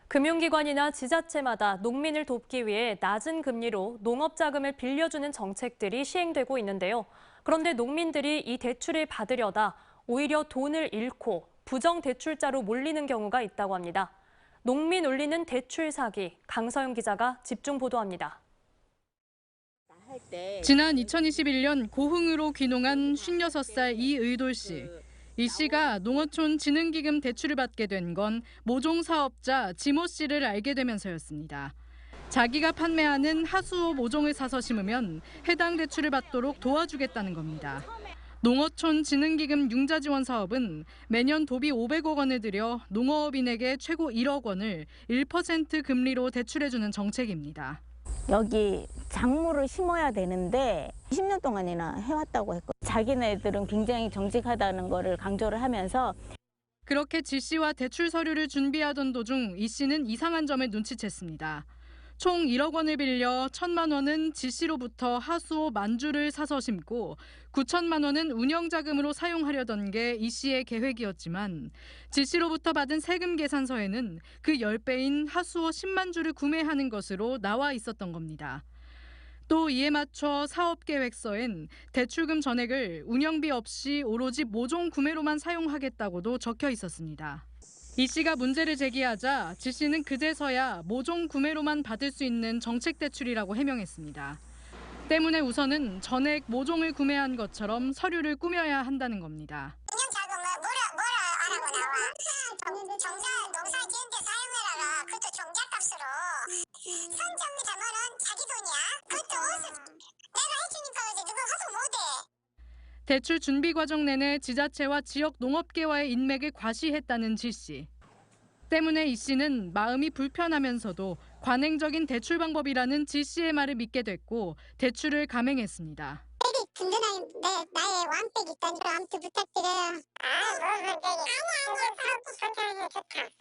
금융기관이나 지자체마다 농민을 돕기 위해 낮은 금리로 농업자금을 빌려주는 정책들이 시행되고 있는데요. 그런데 농민들이 이 대출을 받으려다 오히려 돈을 잃고 부정대출자로 몰리는 경우가 있다고 합니다. 농민 울리는 대출 사기, 강서영 기자가 집중 보도합니다. 지난 2021년 고흥으로 귀농한 56살 이의돌 씨. 이 씨가 농어촌 진흥기금 대출을 받게 된 건 모종 사업자 지모 씨를 알게 되면서였습니다. 자기가 판매하는 하수오 모종을 사서 심으면 해당 대출을 받도록 도와주겠다는 겁니다. 농어촌 진흥기금 융자 지원 사업은 매년 도비 500억 원을 들여 농어업인에게 최고 1억 원을 1% 금리로 대출해주는 정책입니다. 여기 작물을 심어야 되는데 20년 동안이나 해왔다고 했고 자기네들은 굉장히 정직하다는 거를 강조를 하면서 그렇게 지 씨와 대출 서류를 준비하던 도중 이 씨는 이상한 점을 눈치챘습니다. 총 1억 원을 빌려 1,000만 원은 지 씨로부터 하수오 만주를 사서 심고 9천만 원은 운영자금으로 사용하려던 게 이 씨의 계획이었지만 지 씨로부터 받은 세금 계산서에는 그 10배인 하수오 10만 주를 구매하는 것으로 나와 있었던 겁니다. 또 이에 맞춰 사업계획서엔 대출금 전액을 운영비 없이 오로지 모종 구매로만 사용하겠다고도 적혀 있었습니다. 이 씨가 문제를 제기하자 지 씨는 그제서야 모종 구매로만 받을 수 있는 정책 대출이라고 해명했습니다. 때문에 우선은 전액 모종을 구매한 것처럼 서류를 꾸며야 한다는 겁니다. 운영자금을 뭐라 안 하고 나와. 정자 농사 지은데 사용해라. 그것도 종잣값으로. 선정이 되면은 자기 돈이야. 그것도 내가 해주니까 이제 누가 허도 못해. 대출 준비 과정 내내 지자체와 지역 농업계와의 인맥을 과시했다는 지 씨. 때문에 이 씨는 마음이 불편하면서도 관행적인 대출 방법이라는 지 씨의 말을 믿게 됐고 대출을 감행했습니다. 되게 든든한 나의 왕백이 있다니까 아무튼 부탁드려요.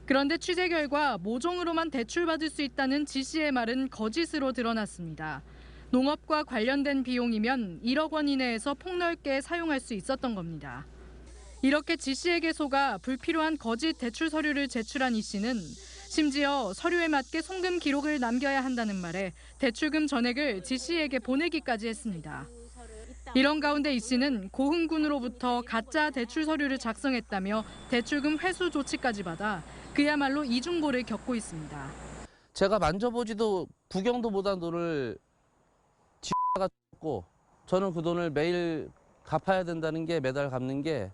그런데 취재 결과 모종으로만 대출받을 수 있다는 지 씨의 말은 거짓으로 드러났습니다. 농업과 관련된 비용이면 1억 원 이내에서 폭넓게 사용할 수 있었던 겁니다. 이렇게 지 씨에게 속아 불필요한 거짓 대출 서류를 제출한 이 씨는 심지어 서류에 맞게 송금 기록을 남겨야 한다는 말에 대출금 전액을 지 씨에게 보내기까지 했습니다. 이런 가운데 이 씨는 고흥군으로부터 가짜 대출 서류를 작성했다며 대출금 회수 조치까지 받아 그야말로 이중고를 겪고 있습니다. 제가 만져보지도 구경도 못한 돈을 지가 줬고 저는 그 돈을 매일 갚아야 된다는 게 매달 갚는 게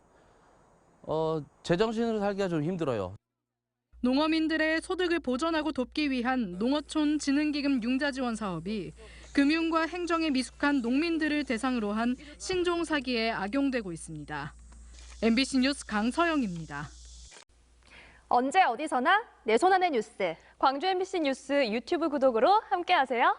제정신으로 살기가 좀 힘들어요. 농어민들의 소득을 보전하고 돕기 위한 농어촌 진흥기금 융자 지원 사업이 금융과 행정에 미숙한 농민들을 대상으로 한 신종 사기에 악용되고 있습니다. MBC 뉴스 강서영입니다. 언제 어디서나 내 손 안의 뉴스. 광주 MBC 뉴스 유튜브 구독으로 함께하세요.